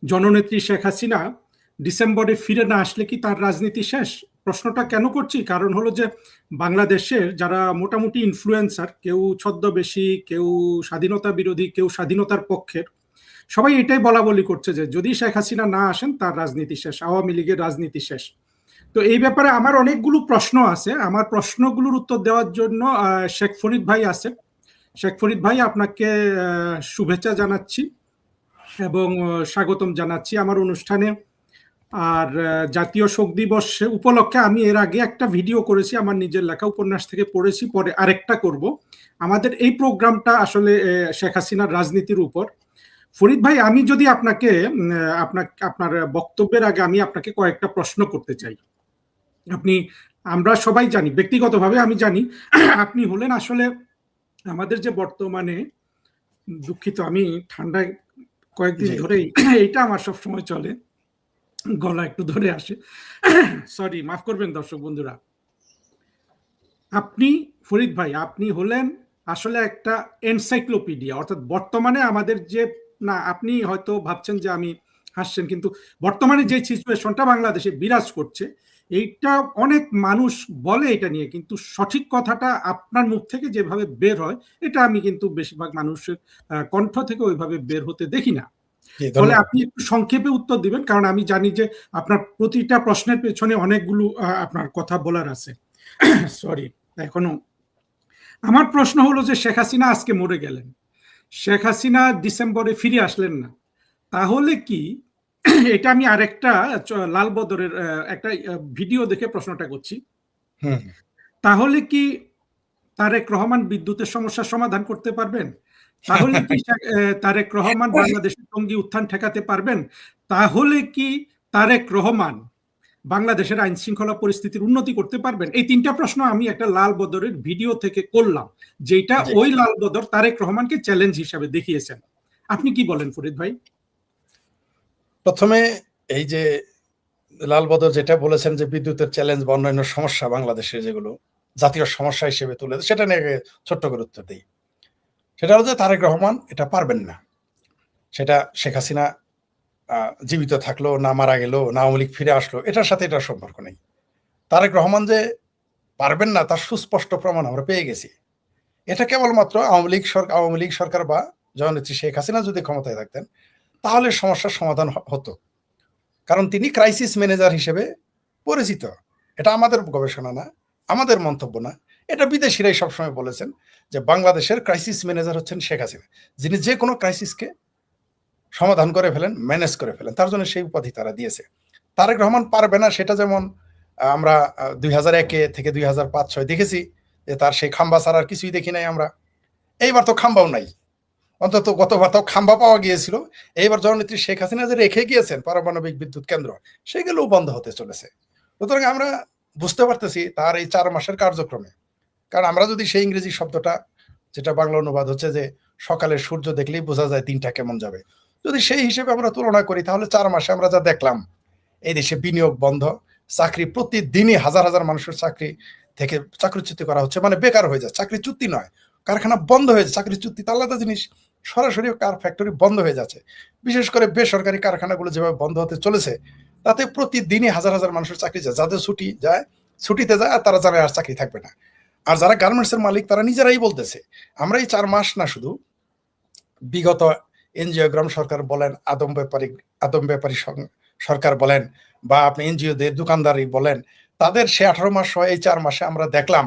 জননেত্রী শেখ হাসিনা ডিসেম্বরে ফিরে না আসলে কি তার রাজনীতি শেষ? প্রশ্নটা কেন করছি, কারণ হলো যে বাংলাদেশের যারা মোটামুটি ইনফ্লুয়েন্সার, কেউ ছদ্মবেশী, কেউ স্বাধীনতা বিরোধী, কেউ স্বাধীনতার পক্ষের, সবাই এটাই বলা বলি করছে যে যদি শেখ হাসিনা না আসেন তার রাজনীতি শেষ, আওয়ামী লীগের রাজনীতি শেষ। তো এই ব্যাপারে আমার অনেকগুলো প্রশ্ন আছে। আমার প্রশ্নগুলোর উত্তর দেওয়ার জন্য শেখ ফরিদ ভাই আছেন। শেখ ফরিদ ভাই, আপনাকে শুভেচ্ছা জানাচ্ছি এবং স্বাগতম জানাচ্ছি আমার অনুষ্ঠানে। আর জাতীয় শোক দিবস উপলক্ষে আমি এর আগে একটা ভিডিও করেছি, আমার নিজের লেখা উপন্যাস থেকে পড়েছি, পরে আরেকটা করব। আমাদের এই প্রোগ্রামটা আসলে শেখ হাসিনার রাজনীতির উপর। ফরিদ ভাই, আমি যদি আপনাকে আপনার বক্তব্যের আগে আমি আপনাকে কয়েকটা প্রশ্ন করতে চাই। আমরা সবাই জানি, ব্যক্তিগতভাবে আমি জানি, আপনি হলেন আসলে আমাদের যে বর্তমানে, দুঃখিত আমি ঠান্ডায় কয়েকদিন ধরেই এইটা আমার সব সময় চলে, গলা একটু ধরে আসে, সরি, মাফ করবেন দর্শক বন্ধুরা। আপনি ফরিদ ভাই, আপনি হলেন আসলে একটা এনসাইক্লোপিডিয়া, অর্থাৎ বর্তমানে আমাদের যে, না আপনি হয়তো ভাবছেন যে আমি হাসছেন, কিন্তু বর্তমানে যে সিচুয়েশনটা বাংলাদেশে বিরাজ করছে, এইটা অনেক মানুষ বলে এটা নিয়ে, কিন্তু সঠিক কথাটা আপনার মুখ থেকে যেভাবে বের হয়, এটা আমি কিন্তু বেশিরভাগ মানুষের কণ্ঠ থেকে ওইভাবে বের হতে দেখি না। ফলে আপনি একটু সংক্ষেপে উত্তর দিবেন, কারণ আমি জানি যে আপনার প্রতিটা প্রশ্নের পেছনে অনেকগুলো আপনার কথা বলার আছে। সরি। এখনো আমার প্রশ্ন হলো যে শেখ হাসিনা আজকে মরে গেলেন, শেখ হাসিনা ডিসেম্বরে ফিরে আসলেন না, তাহলে কি, এটা আমি আরেকটা লাল বদরের একটা ভিডিও দেখে প্রশ্নটা করছি, তাহলে কি তারেক রহমান বিদ্যুতের সমস্যার সমাধান করতে পারবেন? তাহলে কি তারেক রহমান বাংলাদেশের জঙ্গি উত্থান ঠেকাতে পারবেন? তাহলে কি তারেক রহমান বাংলাদেশের আইন শৃঙ্খলা পরিস্থিতির উন্নতি করতে পারবেন? এই তিনটা প্রশ্ন আমি একটা লাল বদরের ভিডিও থেকে করলাম, যেটা ওই লাল বদর তারেক রহমানকে চ্যালেঞ্জ হিসাবে দেখিয়েছেন। আপনি কি বলেন ফরিদ ভাই? প্রথমে এই যে লাল বদর যেটা বলেছেন যে বিদ্যুতের চ্যালেঞ্জ বা অন্যান্য সমস্যা বাংলাদেশের যেগুলো জাতীয় সমস্যা হিসেবে তুলে, সেটা নিয়ে ছোট্ট করে উত্তর দিই। সেটা হলো যে তারেক রহমান এটা পারবেন না। সেটা শেখ হাসিনা জীবিত থাকলো না মারা গেল না আওয়ামী লীগ ফিরে আসলো, এটার সাথে এটার সম্পর্ক নেই। তারেক রহমান যে পারবেন না তার সুস্পষ্ট প্রমাণ আমরা পেয়ে গেছি। এটা কেবলমাত্র আওয়ামী লীগ সরকার বা জননেত্রী শেখ হাসিনা যদি ক্ষমতায় থাকতেন তাহলে সমস্যার সমাধান হতো, কারণ তিনি ক্রাইসিস ম্যানেজার হিসেবে পরিচিত। এটা আমাদের গবেষণা না, আমাদের মন্তব্য না, এটা বিদেশিরাই সবসময় বলেছেন যে বাংলাদেশের ক্রাইসিস ম্যানেজার হচ্ছেন শেখ হাসিনা, যিনি যে কোনো ক্রাইসিসকে সমাধান করে ফেলেন, ম্যানেজ করে ফেলেন, তার জন্য সেই উপাধি তারা দিয়েছে। তারেক রহমান পারবে না সেটা যেমন আমরা 2001 থেকে 2005-06 দেখেছি যে তার সেই খাম্বা ছাড়া আর কিছুই দেখি নাই আমরা। এইবার তো খাম্বাও নাই, অন্তত গতবার তো খাম্বা পাওয়া গিয়েছিল। এইবার জননেত্রী শেখ হাসিনা যে রেখে গিয়েছেন পারমাণবিক বিদ্যুৎ কেন্দ্র, সেগুলোও বন্ধ হতে চলেছে। সুতরাং আমরা বুঝতে পারতেছি তার এই 4 মাসের কার্যক্রমে, কারণ আমরা যদি সেই ইংরেজি শব্দটা, যেটা বাংলা অনুবাদ হচ্ছে যে সকালের সূর্য দেখলেই বোঝা যায় দিনটা কেমন যাবে, যদি সেই হিসেবে আমরা তুলনা করি, তাহলে 4 মাসে আমরা যা দেখলাম, এই দেশে বিনিয়োগ বন্ধ, চাকরি প্রতিদিনই হাজার হাজার মানুষের চাকরি থেকে চাকরিচ্যুতি করা হচ্ছে, মানে বেকার হয়ে যায়, চাকরি চুক্তি নয়, কারখানা বন্ধ হয়ে যায়, চাকরি চুক্তি তো আলাদা জিনিস, সরাসরি কার ফ্যাক্টরি বন্ধ হয়ে যাচ্ছে। বিশেষ করে বেসরকারি কারখানাগুলো যেভাবে বন্ধ হতে চলেছে, তাতে প্রতিদিনই হাজার হাজার মানুষের চাকরি যায়, যাদের ছুটিতে যায় আর তারা জানে আর চাকরি থাকবে না। আর যারা গার্মেন্টসের মালিক তারা নিজেরাই বলতেছে, আমরা এই 4 মাস না, শুধু বিগত এনজিওগ্রাম সরকার বলেন, আদম ব্যাপারী সরকার বলেন, বা আপনি এনজিওদের দোকানদারি বলেন, তাদের সে 18 মাস হয়, এই 4 মাসে আমরা দেখলাম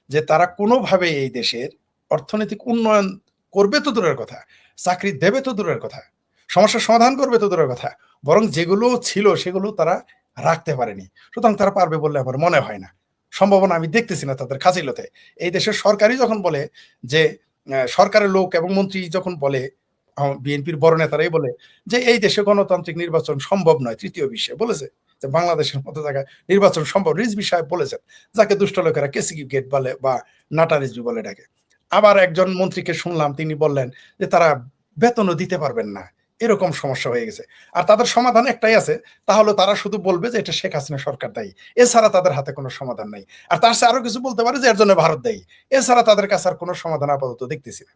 যে তারা কোনোভাবে এই দেশের অর্থনৈতিক উন্নয়ন করবে তো দূরের কথা, চাকরি দেবে তো দূরের কথা, সমস্যার সমাধান করবে তো দূরের কথা, বরং যেগুলো ছিল সেগুলো তারা রাখতে পারেনি। সুতরাং তারা পারবে বলে আমার মনে হয় না, সম্ভাবনা আমি দেখতেছি না তাদের খাজিলতে। এই দেশের সরকারই যখন বলে যে, সরকারের লোক এবং মন্ত্রী যখন বলে, বিএনপির বড় নেতারাই বলে যে এই দেশে গণতান্ত্রিক নির্বাচন সম্ভব নয়, তৃতীয় বিশ্বে বলেছে যে বাংলাদেশের মতো জায়গায় নির্বাচন সম্ভব, রিজভী সাহেব বলেছেন, যাকে দুষ্ট লোকেরা কেসিকি গেট বলে বা নাটা রিজভী বলে ডাকে। আবার একজন মন্ত্রীকে শুনলাম, তিনি বললেন যে তারা বেতনও দিতে পারবেন না, এরকম সমস্যা হয়ে গেছে। আর তাদের সমাধান একটাই আছে, তাহলে তারা শুধু বলবে যে এটা শেখ হাসিনা সরকার দায়ী, এছাড়া তাদের হাতে কোনো সমাধান নাই। আর তার সাথে আরো কিছু বলতে পারে যে এর জন্য ভারত দায়ী, এছাড়া তাদের কাছে আর কোনো সমাধান আপাতত দেখতেছি না।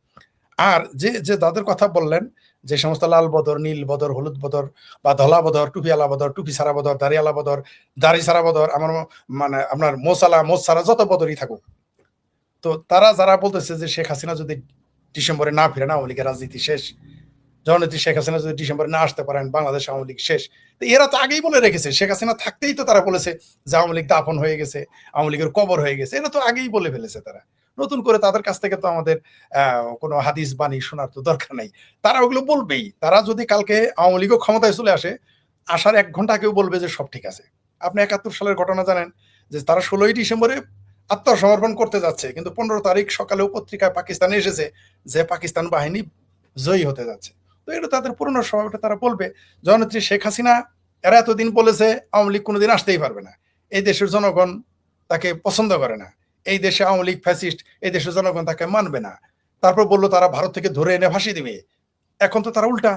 আর যে যাদের কথা বললেন যে সমস্ত লাল বদর, নীল বদর, হলুদ বদর বা ধলা বদর, টুপিওয়ালা বদর, টুপি সারা বদর, দাড়িওয়ালা বদর, দাড়ি সারা বদর, আমার মানে আপনার মোসালা মোজ সারা যত বদরই থাকুক, তো তারা যারা বলতেছে যে শেখ হাসিনা যদি ডিসেম্বরে না ফিরে, আওয়ামী লীগের রাজনীতি শেষ, জননেত্রী শেখ হাসিনা যদি ডিসেম্বরে না আসতে পারেন, বাংলাদেশ আওয়ামী লীগ শেষ। তো এরা তো আগেই বলে রেখেছে, শেখ হাসিনা থাকতেই তো তারা বলেছে যে আওয়ামী লীগ দাফন হয়ে গেছে, আওয়ামী লীগের কবর হয়ে গেছে, এরা তো আগেই বলে ফেলেছে। তারা নতুন করে তাদের কাছ থেকে তো আমাদের কোনো হাদিস বাণী শোনার তো দরকার নাই, তারা ওগুলো বলবেই। তারা যদি কালকে আওয়ামী লীগও ক্ষমতায় চলে আসে, আসার 1 ঘন্টা আগেও বলবে যে সব ঠিক আছে। আপনি 71 সালের ঘটনা জানেন যে তারা 16ই ডিসেম্বরে আত্মসমর্পণ করতে যাচ্ছে, কিন্তু 15 তারিখ সকালেও পত্রিকায় পাকিস্তানে এসেছে যে পাকিস্তান বাহিনী জয়ী হতে যাচ্ছে। তো এটা তাদের পুরনো স্বভাবটা, তারা বলবে। জননেত্রী শেখ হাসিনা এরা এতদিন বলেছে আওয়ামী লীগ কোনোদিন আসতেই পারবে না, এই দেশের জনগণ তাকে পছন্দ করে না, এই দেশে আওয়ামী লীগ ফ্যাসিস্ট, এই দেশের জনগণ তাকে মানবে না। তারপর বললো তারা ভারত থেকে ধরে এনে ভাসিয়ে দিবে। এখন তো তারা উল্টা,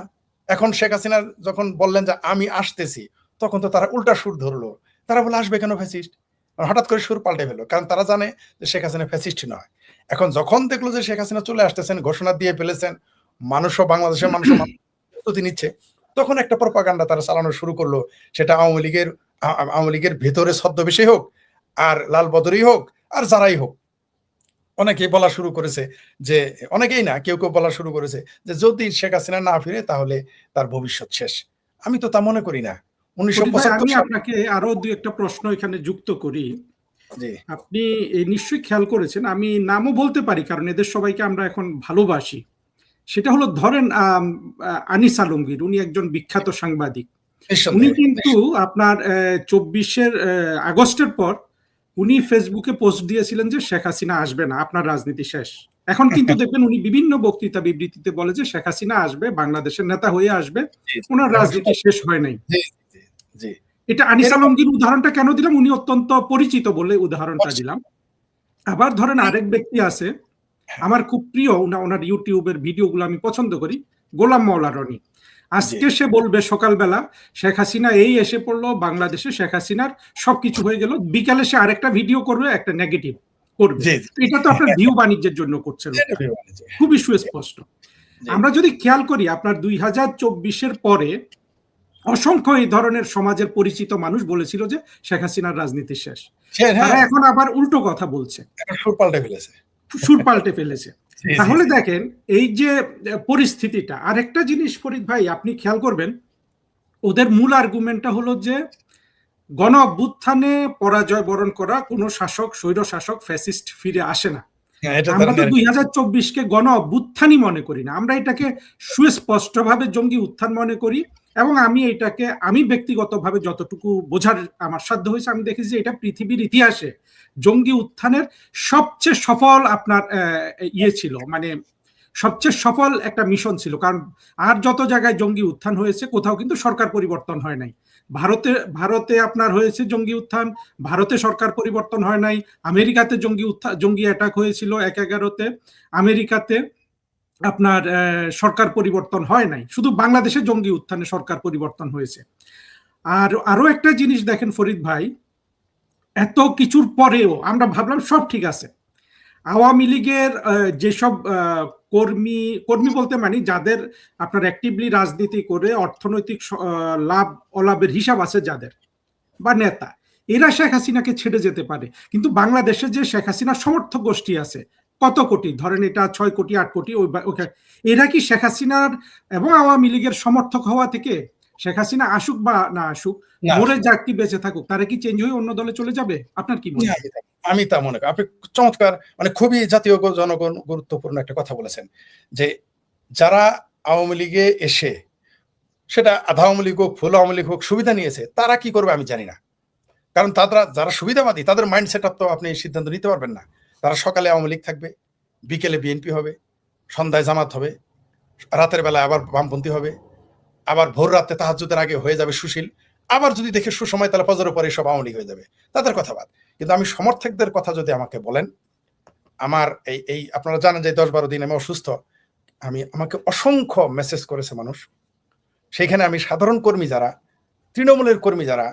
এখন শেখ হাসিনা যখন বললেন যে আমি আসতেছি, তখন তো তারা উল্টা সুর ধরলো। তারা বলে আসবে কেন ফ্যাসিস্ট, হঠাৎ করে সুর পাল্টে ফেলো, কারণ তারা জানে যে শেখ হাসিনা ফ্যাসিস্ট নয়। এখন যখন দেখলো যে শেখ হাসিনা চলে আসতেছেন, ঘোষণা দিয়ে ফেলেছেন, মানুষও বাংলাদেশের মানুষও প্রস্তুতি নিচ্ছে, তখন একটা প্রপাগান্ডা তারা চালানো শুরু করলো। সেটা আওয়ামী লীগের ভেতরে ছদ্মবেশী হোক, আর লাল বদরই হোক, আর যারাই হোক, অনেকেই বলা শুরু করেছে যে, অনেকেই না, কেউ কেউ বলা শুরু করেছে যে যদি শেখ হাসিনা না ফিরে তাহলে তার ভবিষ্যৎ শেষ। আমি তো তা মনে করি না। 1975 আমি সালে, আপনাকে আরো দুই একটা প্রশ্ন এখানে যুক্ত করি। জি আপনি নিশ্চয়ই খেয়াল করেছেন, আমি নামও বলতে পারি কারণ এদের সবাইকে আমরা এখন ভালোবাসি। সেটা হলো ধরেন আনিস আলমগীর, উনি একজন বিখ্যাত সাংবাদিক। উনি কিন্তু আপনার 24 আগস্টের পর উনি ফেসবুকে পোস্ট দিয়েছিলেন যে শেখ হাসিনা আসবে না, আপনার রাজনীতি শেষ। এখন কিন্তু দেখবেন উনি বিভিন্ন বক্তৃতা বিবৃতিতে বলে যে শেখ হাসিনা আসবে, বাংলাদেশের নেতা হয়ে আসবে, ওনার রাজনীতি শেষ হয় নাই। এটা আনিস আলমগীর উদাহরণটা কেন দিলাম, উনি অত্যন্ত পরিচিত বলে উদাহরণটা দিলাম। আবার ধরেন আরেক ব্যক্তি আছে, আমার খুব প্রিয়, ওনার ইউটিউবের ভিডিওগুলো আমি পছন্দ করি, গোলাম মাওলা রনি। আজকে সে বলবে সকালবেলা শেখ হাসিনা এই এসে পড়লো বাংলাদেশে, শেখ হাসিনার সবকিছু হয়ে গেল, বিকালে সে আরেকটা ভিডিও করবে, একটা নেগেটিভ করবে। এটা তো আপনার ভিউ বাণিজ্যের জন্য করছে, খুবই সুস্পষ্ট। আমরা যদি খেয়াল করি, আপনার 2024-এর পরে অসংখ্য এই ধরনের সমাজের পরিচিত মানুষ বলেছিল যে শেখ হাসিনার রাজনীতি শেষ। তারা এখন আবার উল্টো কথা বলছে, সুর পাল্টে ফেলেছে। তাহলে দেখেন এই যে পরিস্থিতিটা। আরেকটা জিনিস ফরিদ ভাই আপনি খেয়াল করবেন, ওদের মূল আর্গুমেন্টটা হলো যে গণ অভ্যুত্থানে পরাজয় বরণ করা কোনো শাসক, স্বৈর শাসক, ফ্যাসিস্ট ফিরে আসে না। আমরা তো 2024-কে গণ অভ্যুত্থানই মনে করি না, আমরা এটাকে সুস্পষ্টভাবে জঙ্গি উত্থান মনে করি। এবং আমি ব্যক্তিগতভাবে যতটুকু বোঝার আমার সাধ্য হয়েছে, আমি দেখেছি যে এটা পৃথিবীর ইতিহাসে জঙ্গি উত্থানের সবচেয়ে সফল আপনার ছিল, মানে সবচেয়ে সফল একটা মিশন ছিল। কারণ আর যত জায়গায় জঙ্গি উত্থান হয়েছে, কোথাও কিন্তু সরকার পরিবর্তন হয় নাই। ভারতে আপনার হয়েছে জঙ্গি উত্থান, ভারতে সরকার পরিবর্তন হয় নাই। আমেরিকাতে জঙ্গি অ্যাটাক হয়েছিল 11/11-তে, আমেরিকাতে আপনার সরকার পরিবর্তন হয় নাই। শুধু বাংলাদেশে জঙ্গি উত্থানে সরকার পরিবর্তন হয়েছে। আর আরো একটা জিনিস দেখেন ফরিদ ভাই, এত কিছুর পরেও আমরা ভাবলাম সব ঠিক আছে। আওয়ামী লীগের যেসব কর্মী বলতে মানে যাদের আপনার অ্যাক্টিভলি রাজনীতি করে অর্থনৈতিক লাভ অলাভের হিসাব আছে যাদের, বা নেতা, এরা শেখ হাসিনাকে ছেড়ে যেতে পারে। কিন্তু বাংলাদেশে যে শেখ হাসিনার সমর্থক গোষ্ঠী আছে কত কোটি, ধরেন এটা 6 কোটি 8 কোটি, এরা কি শেখ হাসিনার এবং আওয়ামী লীগের সমর্থক হওয়া থেকে শেখ হাসিনা আসুক বা না আসুক, মরে যাক কি বেঁচে থাকুক, তারা কি চেঞ্জ হয়ে অন্য দলে চলে যাবে? আপনার কি মনে হয়? আমি তা মনে করি। আপনি চমৎকার, মানে খুবই জাতীয় জনগণ গুরুত্বপূর্ণ একটা কথা বলেছেন, যে যারা আওয়ামী লীগে এসে, সেটা আধা আওয়ামী লীগ হোক, ফুল আওয়ামী লীগ হোক, সুবিধা নিয়েছে, তারা কি করবে আমি জানি না। কারণ তারা যারা সুবিধাবাদী, তাদের মাইন্ড সেট আপ তো আপনি সিদ্ধান্ত নিতে পারবেন না। তারা সকালে আওয়ামী লীগ থাকবে, বিকেলে বিএনপি হবে, সন্ধ্যায় জামাত হবে, রাতের বেলায় আবার বামপন্থী হবে, আবার ভোর রাতে তাহাজ্জুদের আগে হয়ে যাবে সুশীল, আবার যদি দেখে সুসময় তাহলে ফজরের পরে সব আওয়ামী লীগ হয়ে যাবে। তাদের কথা বাদ। কিন্তু আমি সমর্থকদের কথা যদি আমাকে বলেন, আমার এই আপনারা জানেন যে 10-12 দিন আমি অসুস্থ, আমাকে অসংখ্য মেসেজ করেছে মানুষ। সেইখানে আমি সাধারণ কর্মী যারা, তৃণমূলের কর্মী যারা,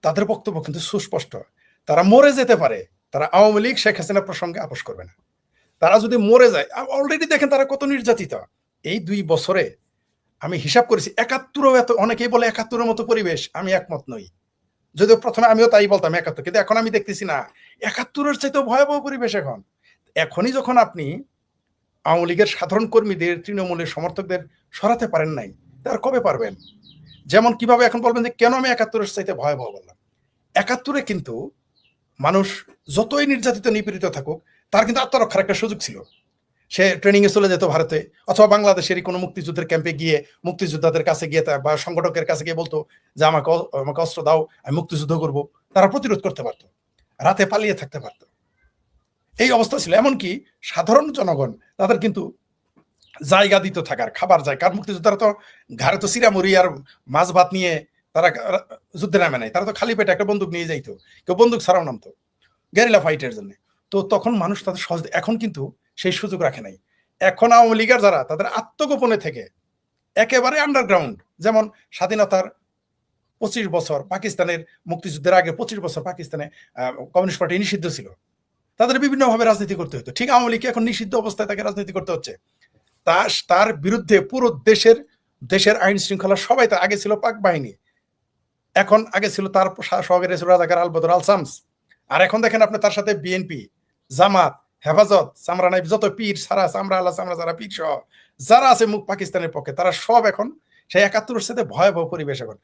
তাদের বক্তব্য কিন্তু সুস্পষ্ট। তারা মরে যেতে পারে, তারা আওয়ামী লীগ শেখ হাসিনা প্রসঙ্গে আপোষ করবে না। তারা যদি মরে যায়, অলরেডি দেখেন তারা কত নির্যাতিত, এই 2 বছরে আমি হিসাব করেছি 71ও এত, অনেকেই বলে 71-এর মতো পরিবেশ, আমি একমত নই। যদিও প্রথমে আমিও তাই বলতাম 71, কিন্তু এখন আমি দেখতেছি না, 71-এর চাইতেও ভয়াবহ পরিবেশ এখন। এখনই যখন আপনি আওয়ামী লীগের সাধারণ কর্মীদের, তৃণমূলের সমর্থকদের সরাতে পারেন নাই, তার কবে পারবেন? যেমন কিভাবে এখন বলবেন যে কেন আমি 71-এর চাইতে ভয়াবহ বললাম? 71-এ কিন্তু মানুষ যতই নির্যাতিত নিপীড়িত থাকুক, তার কিন্তু আত্মরক্ষার একটা সুযোগ ছিল। সে ট্রেনিং এ চলে যেত ভারতে, অথবা বাংলাদেশেরই কোনো মুক্তিযুদ্ধের ক্যাম্পে গিয়ে মুক্তিযোদ্ধাদের কাছে গিয়ে বা সংগঠকের কাছে গিয়ে বলতো যে আমাকে অস্ত্র দাও, আমি মুক্তিযুদ্ধ করব। তারা প্রতিরোধ করতে পারতো, রাতে পালিয়ে থাকতে পারতো। এই অবস্থা ছিল। এমনকি সাধারণ জনগণ তাদের কিন্তু জায়গা দিত থাকার, খাবার যায়। কারণ মুক্তিযোদ্ধারা তো ঘাড়ে তো সিরামুড়ি আর মাছ ভাত নিয়ে তারা যুদ্ধে নামে নাই, তারা তো খালি পেটে একটা বন্দুক নিয়ে যাইতো, কেউ বন্দুক ছাড়াও নামতো গেরিলা ফাইটের জন্য। তো তখন মানুষ তাদের সহজ, এখন কিন্তু সেই সুযোগ রাখে নাই। এখন আওয়ামী লীগের যারা, তাদের আত্মগোপনে থেকে একেবারে আন্ডারগ্রাউন্ড, যেমন স্বাধীনতার 25 বছর পাকিস্তানের মুক্তিযুদ্ধের আগে 25 বছর পাকিস্তানে কমিউনিস্ট পার্টি নিষিদ্ধ ছিল, তাদের বিভিন্নভাবে রাজনীতি করতে হতো। ঠিক আওয়ামী লীগকে এখন নিষিদ্ধ অবস্থায় তাকে রাজনীতি করতে হচ্ছে। তার বিরুদ্ধে পুরো দেশের আইন শৃঙ্খলা সবাই, তার আগে ছিল পাক বাহিনী, এখন আগে ছিল তার সহকারী ছিল রাজাকার আল বদর আল শামস, আর এখন দেখেন আপনি তার সাথে বিএনপি, জামাত, হেফাজত, সামরা নাইব, যত পীর সারা সামরা আল্লাহ সামরা যারা পীর সহ যারা আছে মুখ পাকিস্তানের পক্ষে, তারা সব এখন সেই 71-এর সাথে ভয়াবহ পরিবেশ। এখন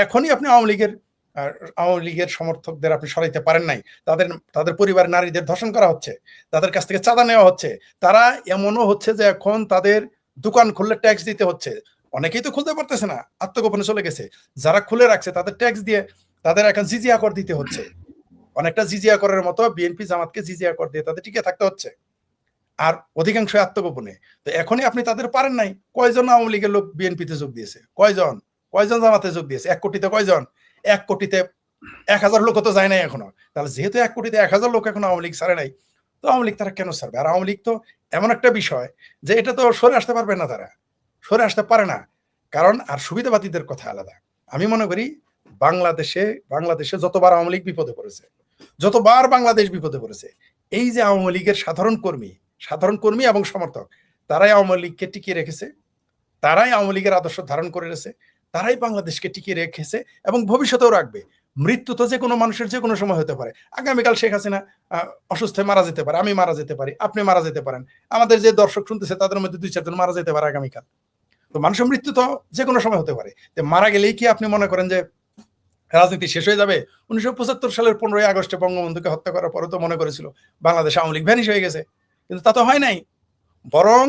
এখনই আপনি আওয়ামী লীগের সমর্থকদের আপনি সরাইতে পারেন নাই। তাদের পরিবারের নারীদের ধর্ষণ করা হচ্ছে, তাদের কাছ থেকে চাঁদা নেওয়া হচ্ছে। তারা এমনও হচ্ছে যে এখন তাদের দোকান খুললে ট্যাক্স দিতে হচ্ছে। অনেকেই তো খুলতে পারতেছে না, আত্মগোপনে চলে গেছে। যারা খুলে রাখছে তাদের ট্যাক্স দিয়ে তাদের এখন জিজিয়া কর দিতে হচ্ছে। অনেকটা জিজিয়া করের মতো বিএনপি জামাতকে জিজিয়া কর দিয়ে তাদের টিকে থাকতে হচ্ছে, আর অধিকাংশ আত্মগোপনে। তো এখনই আপনি তাদের পারেন নাই। কয়জন আওয়ামী লীগের লোক বিএনপিতে যোগ দিয়েছে? কয়জন জামাতে যোগ দিয়েছে? 1 কোটিতে কয়জন? 1 কোটিতে 1000 লোক তো যায় নাই এখনো। তাহলে যেহেতু 1 কোটিতে 1000 লোক এখন আওয়ামী লীগ ছাড়ে নাই, তো আওয়ামী লীগ তারা কেন ছাড়বে? আর আওয়ামী লীগ তো এমন একটা বিষয় যে এটা তো সরে আসতে পারবে না, তারা সরে আসতে পারে না। কারণ আর সুবিধাবাদীদের কথা আলাদা। আমি মনে করি বাংলাদেশে যতবার আওয়ামী লীগ বিপদে পড়েছে, যতবার বাংলাদেশ বিপদে পড়েছে, এই যে আওয়ামী লীগের সাধারণ কর্মী এবং সমর্থক, তারাই আওয়ামী লীগকে টিকিয়ে রেখেছে, তারাই আওয়ামী লীগের আদর্শ ধারণ করে রেখেছে, তারাই বাংলাদেশকে টিকিয়ে রেখেছে এবং ভবিষ্যতেও রাখবে। মৃত্যু তো যে কোনো মানুষের যে কোনো সময় হতে পারে। আগামীকাল শেখ হাসিনা অসুস্থ মারা যেতে পারে, আমি মারা যেতে পারি, আপনি মারা যেতে পারেন, আমাদের যে দর্শক শুনতেছে তাদের মধ্যে 2-4 জন মারা যেতে পারে আগামীকাল। তো মানুষের মৃত্যু তো যে কোনো সময় হতে পারে। মারা গেলেই কি আপনি মনে করেন যে রাজনীতি শেষ হয়ে যাবে? 1975 সালের 15ই আগস্টে বঙ্গবন্ধুকে হত্যা করার পরে তো মনে করেছিল বাংলাদেশ আওয়ামী লীগ ভ্যানিশ হয়ে গেছে, কিন্তু তা তো হয় নাই। বরং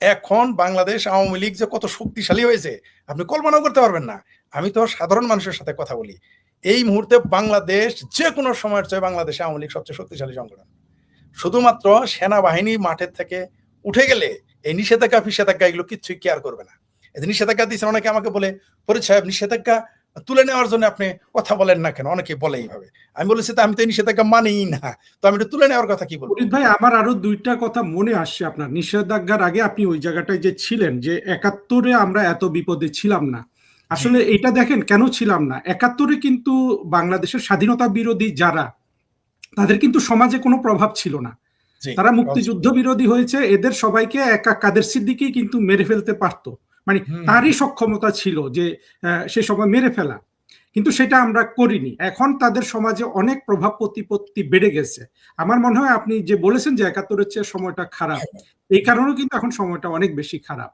এখন বাংলাদেশ আওয়ামী লীগ যে কত শক্তিশালী হয়েছে আপনি কল্পনাও করতে পারবেন না। আমি তো সাধারণ মানুষের সাথে কথা বলি, এই মুহূর্তে বাংলাদেশ যে কোনো সময়ের চেয়ে বাংলাদেশে আওয়ামী লীগ সবচেয়ে শক্তিশালী সংগঠন। শুধুমাত্র সেনাবাহিনী মাঠের থেকে উঠে গেলে এই নিষেধাজ্ঞা এগুলো কিচ্ছুই কেয়ার করবে না। এই যে নিষেধাজ্ঞা দিয়েছেন, অনেকে আমাকে বলে, ফরিদ সাহেব নিষেধাজ্ঞা তুলে নেওয়ার জন্য আপনি কথা বলেন না কেন? অনেকে বলে এইভাবে। আমি বলেছি আমি তো এই নিষেধাজ্ঞা মানিই না, তো আমি তুলে নেওয়ার কথা কি বলবো? ফরিদ ভাই, আমার আরো 2টা কথা মনে আসছে। আপনার নিষেধাজ্ঞার আগে আপনি ওই জায়গাটায় যে ছিলেন, যে 71-এ আমরা এত বিপদে ছিলাম না। আসলে এটা দেখেন কেন ছিলাম না। 71-এ কিন্তু বাংলাদেশের স্বাধীনতা বিরোধী যারা, তাদের কিন্তু সমাজে কোনো প্রভাব ছিল না। তারা মুক্তিযুদ্ধ বিরোধী হয়েছে, এদের সবাইকে একা কাদের সিদ্দিকী কিন্তু মেরে ফেলতে পারতো। মানে তারই সক্ষমতা ছিল যে সে সময় মেরে ফেলা, কিন্তু সেটা আমরা করিনি। এখন তাদের সমাজে অনেক প্রভাব প্রতিপত্তি বেড়ে গেছে। আমার মনে হয় আপনি যে বলেছেন যে 71-এর চেয়ে সময়টা খারাপ, এই কারণেও কিন্তু এখন সময়টা অনেক বেশি খারাপ।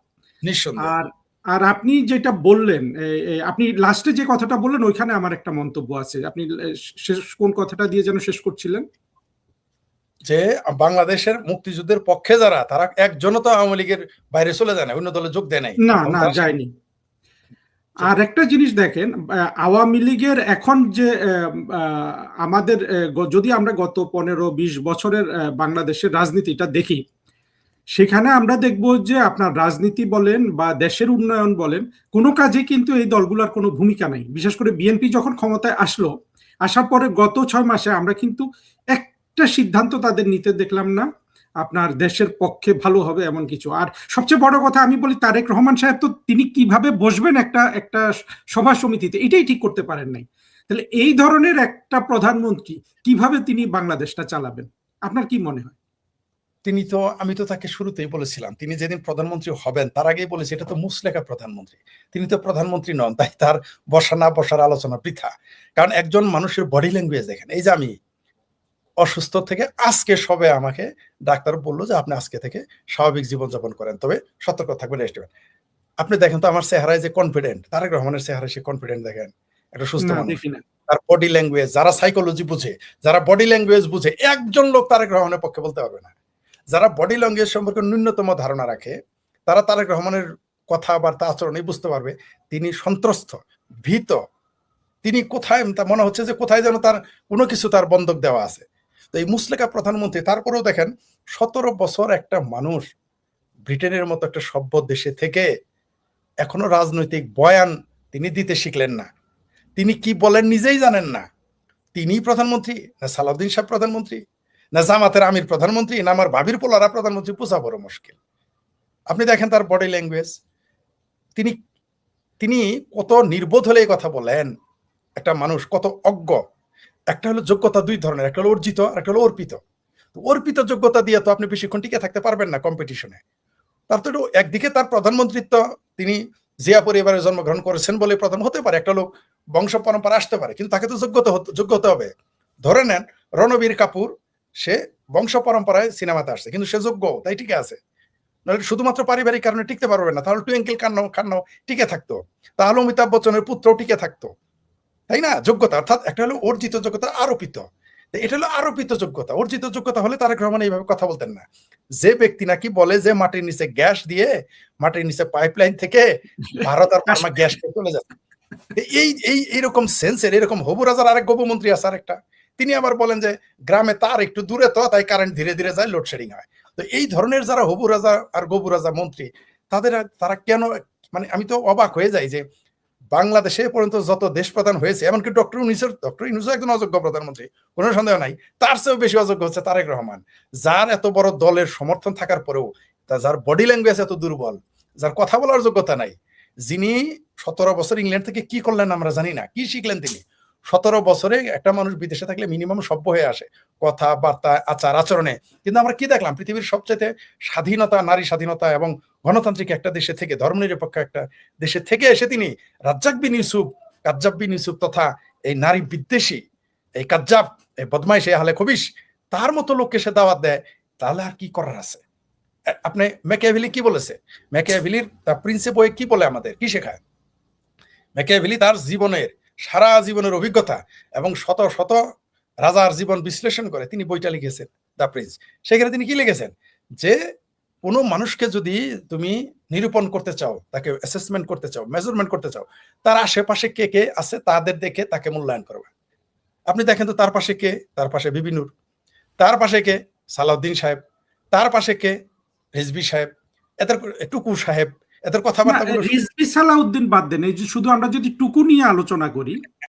আর আর আপনি যেটা বললেন, আপনি লাস্টে যে কথাটা বললেন ওইখানে আমার একটা মন্তব্য আছে। আপনি কোন কথাটা দিয়ে যেন শেষ করছিলেন? যে বাংলাদেশের মুক্তিযুদ্ধের পক্ষে যারা, তারা একজনও তো আওয়ামী লীগের বাইরে চলে যায় না, অন্য দলে যোগ দেয় নাই। না, যায়নি। আর একটা জিনিস দেখেন, আওয়ামী লীগের এখন যে আমাদের যদি আমরা গত 15-20 বছরের বাংলাদেশের রাজনীতিটা দেখি, সেখানে আমরা দেখব যে আপনার রাজনীতি বলেন বা দেশের উন্নয়ন বলেন, কোনো কাজে কিন্তু এই দলগুলোর কোনো ভূমিকা নাই। বিশেষ করে বিএনপি যখন ক্ষমতায় আসার পরে গত 6 মাসে আমরা কিন্তু একটা সিদ্ধান্ত তাদের নিতে দেখলাম না আপনার দেশের পক্ষে ভালো হবে এমন কিছু। আর সবচেয়ে বড় কথা আমি বলি, তারেক রহমান সাহেব তো তিনি কিভাবে বসবেন একটা সভা সমিতিতে, এটাই ঠিক করতে পারেন নাই। তাহলে এই ধরনের একটা প্রধানমন্ত্রী কিভাবে তিনি বাংলাদেশটা চালাবেন? আপনার কি মনে হয়? তিনি তো, আমি তো তাকে শুরুতেই বলেছিলাম, তিনি যেদিন প্রধানমন্ত্রী হবেন তার আগেই বলেছি এটা তো মুসলেখা প্রধানমন্ত্রী, তিনি তো প্রধানমন্ত্রী নন, তাই তার বসা না বসার আলোচনা বৃথা। কারণ একজন মানুষের বডি ল্যাঙ্গুয়েজ দেখেন, এই যে আমি অসুস্থ থেকে আজকে সবে আমাকে ডাক্তার বললো যে আপনি আজকে থেকে স্বাভাবিক জীবনযাপন করেন, তবে সতর্ক থাকবেন, রেস্ট নেবেন। আপনি দেখেন তো আমার চেহারায় যে কনফিডেন্ট, তারেক রহমানের চেহারায় সে কনফিডেন্ট দেখেন, একটা সুস্থ না মানুষ। দেখি না। তার বডি ল্যাঙ্গুয়েজ, যারা সাইকোলজি বুঝে, যারা বডি ল্যাঙ্গুয়েজ বুঝে, একজন লোক তারেক রহমানের পক্ষে বলতে পারবে না। যারা বডি ল্যাঙ্গুয়েজ সম্পর্কে ন্যূনতম ধারণা রাখে, তারা তারেক রহমানের কথাবার্তা আচরণে বুঝতে পারবে তিনি সন্ত্রস্ত, ভীত। তিনি কোথায়, তা মনে হচ্ছে যে কোথায় যেন তার কোনো কিছু তার বন্ধক দেওয়া আছে। তো এই মুসলেখা প্রধানমন্ত্রী, তারপরেও দেখেন 17 বছর একটা মানুষ ব্রিটেনের মতো একটা সভ্য দেশে থেকে এখনো রাজনৈতিক বয়ান তিনি দিতে শিখলেন না। তিনি কি বলেন নিজেই জানেন না। তিনি প্রধানমন্ত্রী না সালাউদ্দিন সাহেব প্রধানমন্ত্রী, না জামাতের আমির প্রধানমন্ত্রী, না আমার ভাবির পোলারা প্রধানমন্ত্রী, বোঝা বড় মুশকিল। আপনি দেখেন তার বডি ল্যাঙ্গুয়েজ, তিনি তিনি কত নির্বোধ হলে এই কথা বলেন। একটা মানুষ কত অজ্ঞ। একটা হলো যোগ্যতা দুই ধরনের, একটা হলো অর্জিত আর একটা হলো অর্পিত। তো অর্পিত যোগ্যতা দিয়ে তো আপনি বেশিক্ষণ টিকে থাকতে পারবেন না কম্পিটিশনে। তার তো একদিকে তার প্রধানমন্ত্রিত্ব, তিনি জিয়া পরিবারে জন্মগ্রহণ করেছেন বলে প্রধান হতে পারে, একটা লোক বংশ পরম্পরা আসতে পারে, কিন্তু তাকে তো যোগ্য হতে হবে। ধরে নেন রণবীর কাপুর, সে বংশ পরম্পরায় সিনেমাতে আসছে, কিন্তু সে যোগ্য, তাই টিকে আছে। নাহলে শুধুমাত্র পারিবারিক কারণে টিকতে পারবে না, তাহলে টুইঙ্কেল খান্নাও টিকে থাকতো, তাহলে অমিতাভ বচ্চনের পুত্রও টিকে থাকতো, তাই না? যোগ্যতা অর্থাৎ একটা হলো অর্জিত যোগ্যতা, আরোপিত। এটা হলো আরোপিত যোগ্যতা। অর্জিত যোগ্যতা হলে তারেক রহমান এইভাবে কথা বলতেন না। যে ব্যক্তি নাকি বলে যে মাটির নিচে গ্যাস দিয়ে, মাটির নিচে পাইপলাইন থেকে ভারত আর বার্মা গ্যাস চলে যাচ্ছে, এইরকম সেন্সের, এরকম হবু রাজার আরেক গোপমন্ত্রী আছে আরেকটা, তিনি আবার বলেন যে গ্রামে তার একটু দূরে, তো তাই কারেন্ট ধীরে ধীরে যায়, লোডশেডিং হয়। তো এই ধরনের যারা হবু রাজা আর গবু রাজা মন্ত্রী, তারা কেন, মানে আমি তো অবাক হয়ে যাই যে বাংলাদেশে পর্যন্ত যত দেশ প্রধান হয়েছে, এমনকি ডক্টর ইউনূসও একজন অযোগ্য প্রধানমন্ত্রী, কোনো সন্দেহ নাই, তার চেয়েও বেশি অযোগ্য হচ্ছে তারেক রহমান, যার এত বড় দলের সমর্থন থাকার পরেও যার বডি ল্যাঙ্গুয়েজ এত দুর্বল, যার কথা বলার যোগ্যতা নাই, যিনি 17 বছর ইংল্যান্ড থেকে কি করলেন আমরা জানি না, কি শিখলেন তিনি। 17 বছরে একটা মানুষ বিদেশে থাকলে মিনিমাম সভ্য হয়ে আসে কথাবার্তা, আচার আচরণে। কিন্তু আমরা কি দেখলাম, পৃথিবীর সবচেয়ে স্বাধীনতা, নারী স্বাধীনতা এবং গণতান্ত্রিক একটা দেশে থেকে, ধর্মনিরপেক্ষ একটা দেশে থেকে এসে তিনি কাজ্জাব বিন ইউসুফ তথা এই নারী বিদ্বেষী, এই কাজ্জাব, এই বদমাইশ, এই হালে খবিশ, তার মতো লোককে সে দাওয়াত দেয়, তাহলে আর কি করার আছে? আপনি ম্যাকিয়াভেলি কি বলেছে? ম্যাকিয়াভেলির তার প্রিন্সিপ বই কি বলে, আমাদের কি শেখায়? ম্যাকিয়াভেলি তার সারা জীবনের অভিজ্ঞতা এবং শত শত রাজার জীবন বিশ্লেষণ করে তিনি বইটা লিখেছেন, দ্য প্রিন্স। সেখানে তিনি কি লিখেছেন যে কোনো মানুষকে যদি তুমি নিরূপণ করতে চাও, তাকে অ্যাসেসমেন্ট করতে চাও, মেজারমেন্ট করতে চাও, তার আশেপাশে কে কে আছে তাদের দেখে তাকে মূল্যায়ন করবে। আপনি দেখেন তো তার পাশে কে, তার পাশে বিবি নূর, তার পাশে কে সালাউদ্দিন সাহেব, তার পাশে কে রিজভী সাহেব, এদের টুকু সাহেব, এদের কথাবার্তাগুলো। রিজভী সালাউদ্দিন বাদ দেন, এই যে শুধু আমরা যদি টুকু নিয়ে আলোচনা করি,